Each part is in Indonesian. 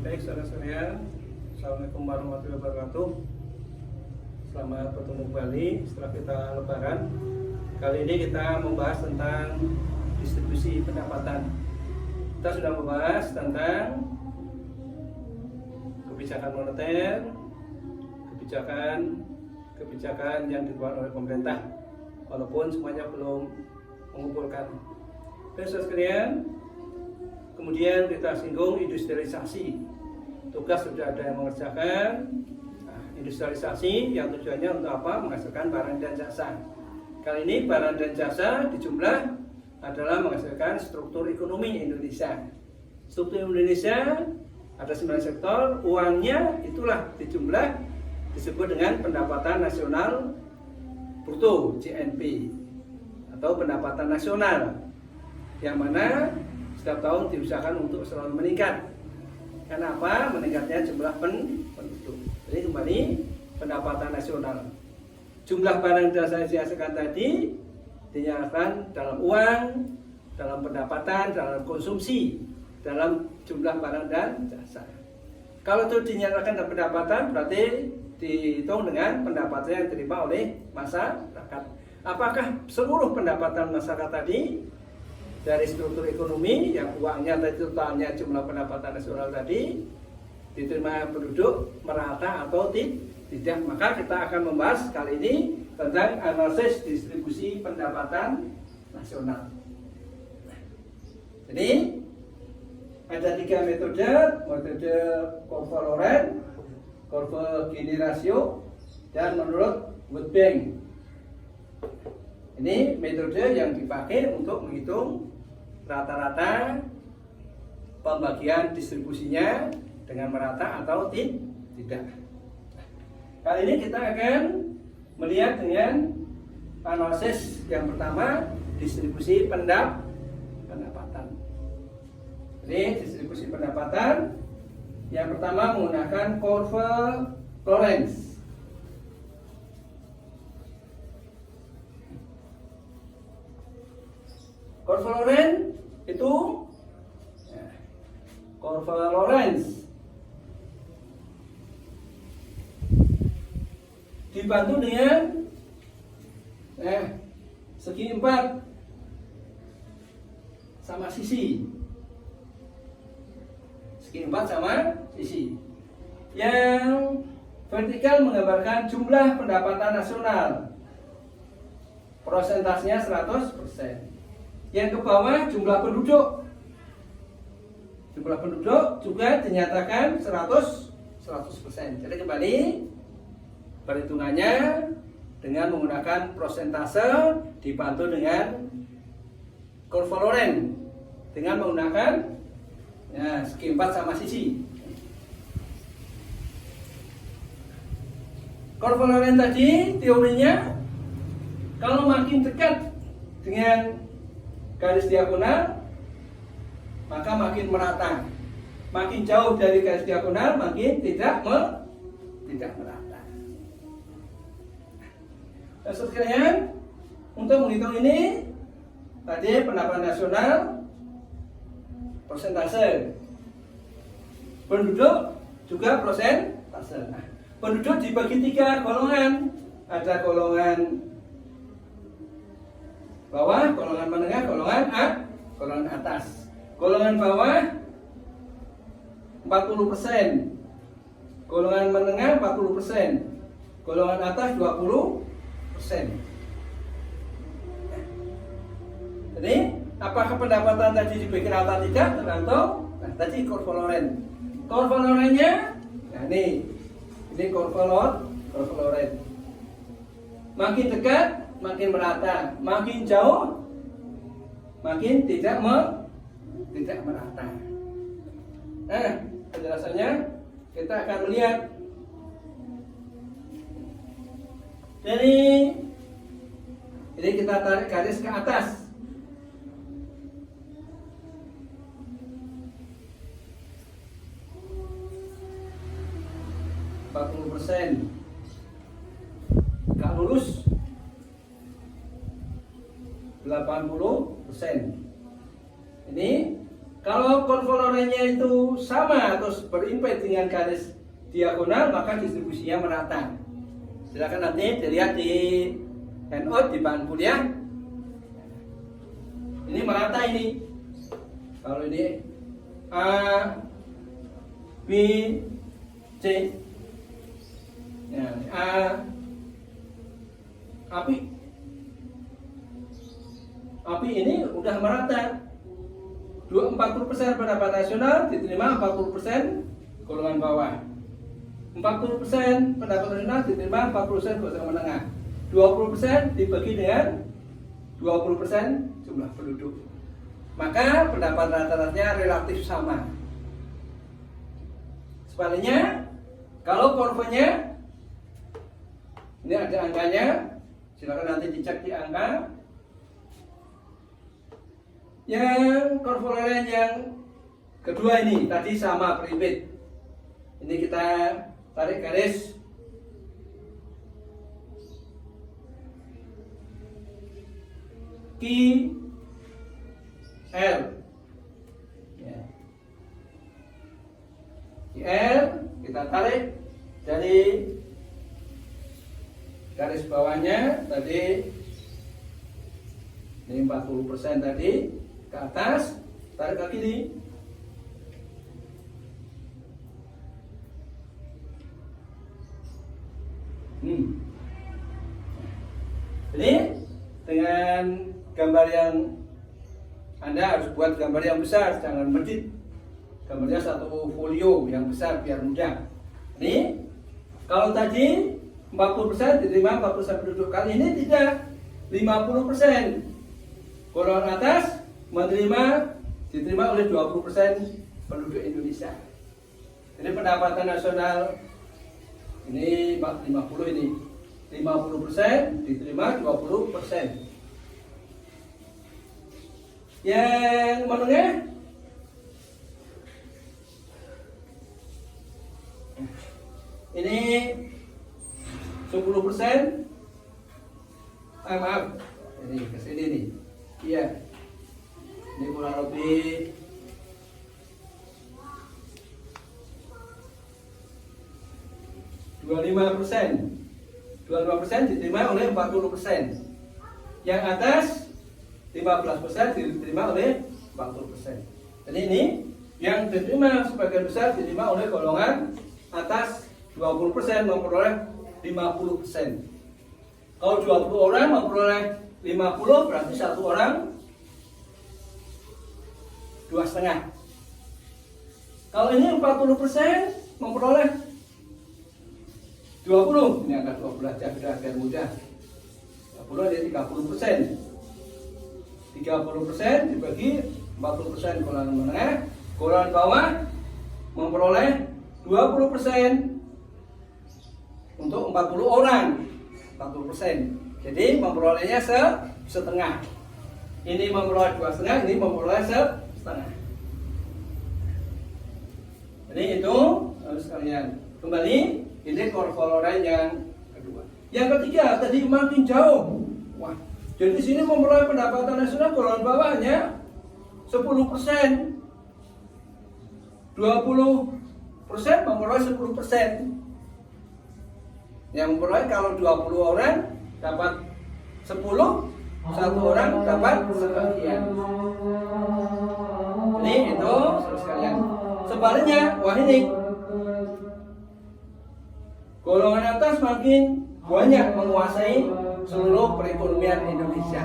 Baik, saudara sekalian, Assalamualaikum warahmatullahi wabarakatuh. Selamat bertemu kembali setelah kita lebaran. Kali ini kita membahas tentang distribusi pendapatan. Kita sudah membahas tentang kebijakan moneter, kebijakan yang dikeluarkan oleh pemerintah, walaupun semuanya belum mengumpulkan. Baik, saudara sekalian, kemudian kita singgung industrialisasi. Tugas sudah ada yang mengerjakan. Nah, industrialisasi yang tujuannya untuk apa? Menghasilkan barang dan jasa. Kali ini barang dan jasa dijumlah adalah menghasilkan struktur ekonomi Indonesia. Struktur Indonesia ada 9 sektor, uangnya itulah dijumlah disebut dengan pendapatan nasional bruto (JNP) atau pendapatan nasional, yang mana setiap tahun diusahakan untuk selalu meningkat. Kenapa? Meningkatnya jumlah penduduk. Jadi kembali pendapatan nasional. Jumlah barang dan jasa yang dihasilkan tadi dinyatakan dalam uang, dalam pendapatan, dalam konsumsi, dalam jumlah barang dan jasa. Kalau itu dinyatakan dalam pendapatan, berarti dihitung dengan pendapatan yang diterima oleh masyarakat. Apakah seluruh pendapatan masyarakat tadi dari struktur ekonomi yang uangnya tadi totalnya jumlah pendapatan nasional tadi diterima penduduk merata atau tidak? Maka kita akan membahas kali ini tentang analisis distribusi pendapatan nasional. Jadi ada 3 metode Korva-Lorenz, Korva-Gini rasio, dan menurut World Bank. Ini metode yang dipakai untuk menghitung rata-rata pembagian distribusinya dengan merata atau tidak. Kali ini kita akan melihat dengan analisis yang pertama, distribusi pendapatan. Jadi distribusi pendapatan yang pertama menggunakan Korva-Lorenz. Korva-Lorenz itu Korva-Lorenz dibantu dengan segi 4 sama sisi. Segi 4 sama sisi. Yang vertikal menggambarkan jumlah pendapatan nasional, prosentasenya 100%. Yang ke bawah jumlah penduduk. Jumlah penduduk juga dinyatakan 100%. Jadi kembali perhitungannya dengan menggunakan prosentase dibantu dengan Korva-Lorenz dengan menggunakan segi 4 sama sisi. Korva-Lorenz tadi teorinya kalau makin dekat dengan garis diagonal maka makin merata, makin jauh dari garis diagonal makin tidak merata. Nah, sekalian, untuk menghitung ini tadi pendapatan nasional persentase, penduduk juga persentase. Nah, penduduk dibagi 3 golongan, ada golongan bawah, golongan menengah, golongan atas. Golongan bawah 40%, golongan menengah 40%, golongan atas 20%. Jadi apakah pendapatan tadi dibagi rata tidak? Tergantung. Nah, tadi Korva-Lorenz. Korva-Lorenz-nya, nah ini Korva-Lorenz. Makin dekat makin merata, makin jauh makin tidak merata. Nah, penjelasannya kita akan melihat dari ini, kita tarik garis ke atas. Gak lulus 80%. Ini Kalau konvolorennya itu sama atau berimpit dengan garis diagonal, maka distribusinya merata. Silakan nanti dilihat di handout di bahan kuliah. Ini merata ini. Kalau ini A, B, C. Ya, A, api ini udah merata. 40% pendapatan nasional diterima 40% golongan bawah. 40% pendapatan nasional diterima 40% golongan menengah. 20% dibagi dengan 20% jumlah penduduk. Maka pendapatan rata-ratanya relatif sama. Sebaliknya, kalau kurvanya ini ada angkanya, silakan nanti dicek di angka. Yang konvoleren yang kedua ini tadi sama berimpit. Ini kita tarik garis. Q L. Ya. QL kita tarik dari garis bawahnya tadi ini 40% tadi ke atas, tarik ke kiri. Ini dengan gambar yang Anda harus buat gambar yang besar, jangan medit. Gambarnya satu folio yang besar biar mudah. Ini kalau tadi 40% diterima 40% penduduk, kali ini tidak, 50%. Golongan atas diterima oleh 20% penduduk Indonesia. Ini pendapatan nasional ini 50 ini. 50% diterima 20%. Yang menengah ini 10%. Maaf, ini kesini nih. Iya. Ini kurang lebih 25%. 25% diterima oleh 40%. Yang atas 15% diterima oleh 40%. Jadi ini yang diterima sebagian besar diterima oleh golongan atas 20% memperoleh 50%. Kalau 20 orang memperoleh 50, berarti satu orang 2,5. Kalau ini 40% memperoleh 20. Ini angka 12 aja biar mudah. 20 jadi 30%. 30% dibagi 40% golongan menengah, golongan bawah memperoleh 20% untuk 40 orang. 40%. Jadi memperolehnya setengah. Ini memperoleh 2,5, ini memperoleh setengah. Jadi itu harus kalian kembali. Ini konvoloren yang kedua. Yang ketiga tadi makin jauh. Wah, jadi di sini memperoleh pendapatan nasional golongan bawahnya 10%. 20% memperoleh 10%. Yang memperoleh kalau 20 orang dapat 10, satu orang dapat sebagian. Ini itu sekalian. Sebaliknya, wah ini golongan atas makin banyak menguasai seluruh perekonomian Indonesia.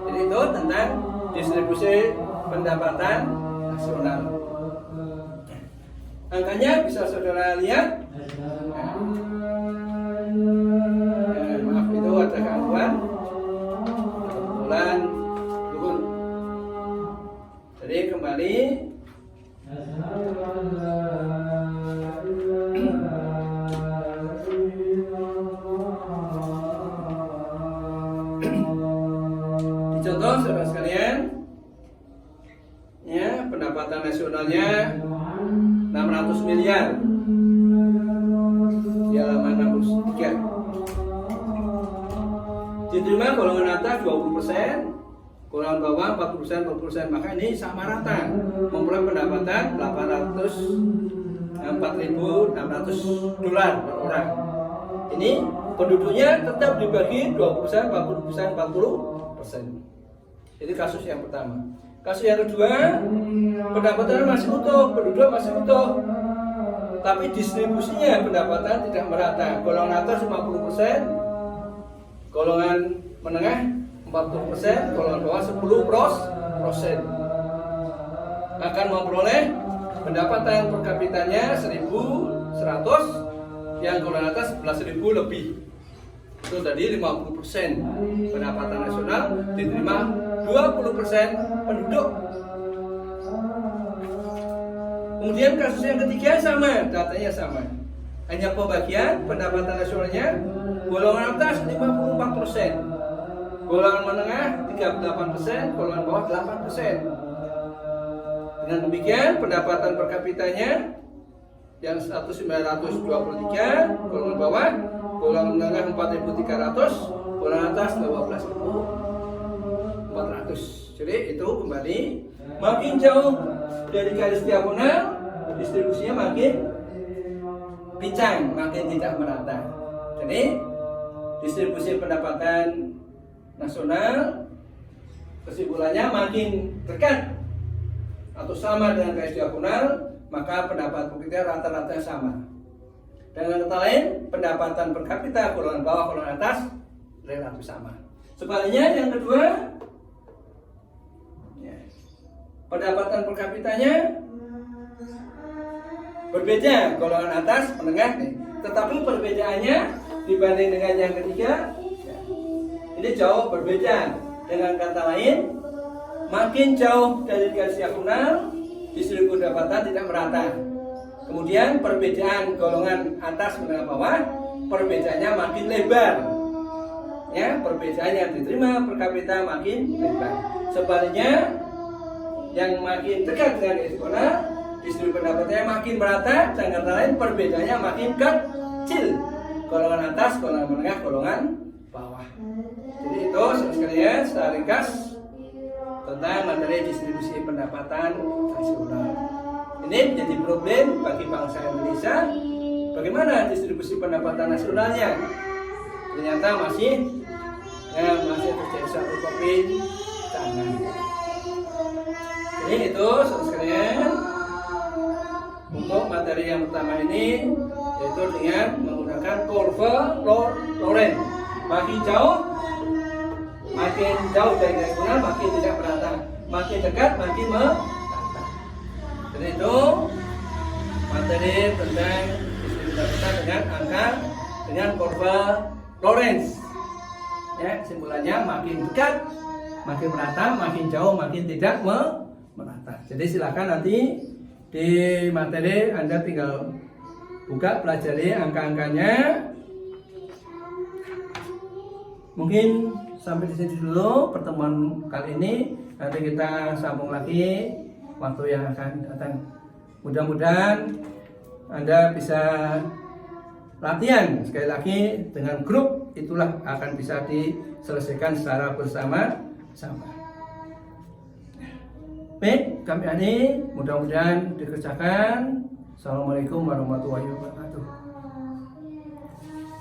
Jadi itu tentang distribusi pendapatan nasional. Angkanya bisa saudara lihat. Maaf itu ada gangguan. Kebetulan turun. Jadi kembali. Contoh saudara sekalian, ya pendapatan nasionalnya 600 miliar di halaman 63. Diterima golongan atas 20%, golongan bawah 40%, maka ini sama rata memperoleh pendapatan 4.600 dolar per orang. Ini penduduknya tetap dibagi 20%, 40%, 40%. Jadi kasus yang pertama. Kasus yang kedua, pendapatan masih utuh, penduduk masih utuh, tapi distribusinya pendapatan tidak merata. Golongan atas 50%, golongan menengah 40%, golongan bawah 10%. Akan memperoleh pendapatan per kapitanya 1.100, yang golongan atas 11.000 lebih. Itu tadi 50% pendapatan nasional diterima 20% penduduk. Kemudian kasus yang ketiga sama, datanya sama. Hanya pembagian pendapatan nasionalnya golongan atas 54%, golongan menengah 38%, golongan bawah 8%. Dengan demikian pendapatan per kapitanya yang 1.923, golongan bawah, golongan menengah 4.300, golongan atas 12.400. Jadi itu kembali makin jauh dari garis diagonal, distribusinya makin pincang, makin tidak merata. Jadi distribusi pendapatan nasional kesimpulannya makin dekat atau sama dengan garis diagonal, maka pendapatan per kapita rata-rata sama. Dengan kata lain, pendapatan per kapita golongan bawah, golongan atas relatif sama. Sebaliknya yang kedua, pendapatan per kapitanya berbeda, golongan atas, menengah nih. Tetapi perbedaannya dibanding dengan yang ketiga, ini jauh berbeda. Dengan kata lain, makin jauh dari garis diagonal, distribusi pendapatan tidak merata. Kemudian perbedaan golongan atas menengah bawah, perbedaannya makin lebar. Ya, perbedaan yang diterima per kapita makin lebar. Sebaliknya, yang makin dekat dengan garis diagonal, distribusi pendapatannya makin merata, dan kata lain perbedaannya makin kecil. Golongan atas, golongan menengah, golongan bawah. Jadi itu sekalian secara ringkas tentang materi distribusi pendapatan nasional. Ini menjadi problem bagi bangsa Indonesia. Bagaimana distribusi pendapatan nasionalnya? Ternyata masih terjadi satu tangan. Jadi itu sekalian untuk materi yang pertama ini, yaitu dengan menggunakan kurva Lorenz. Makin jauh dari garis diagonal makin tidak merata, makin dekat makin merata. Jadi itu materi tentang distribusi pendapatan dengan angka dengan kurva Lorenz. Ya, kesimpulannya makin dekat makin merata, makin jauh makin tidak merata. Jadi silakan nanti di materi Anda tinggal buka, pelajari angka-angkanya. Mungkin sampai di sini dulu pertemuan kali ini. Nanti kita sambung lagi waktu yang akan datang. Mudah-mudahan Anda bisa latihan sekali lagi dengan grup, itulah akan bisa diselesaikan secara bersama-sama. Baik, kami ini mudah-mudahan dikerjakan. Assalamualaikum warahmatullahi wabarakatuh.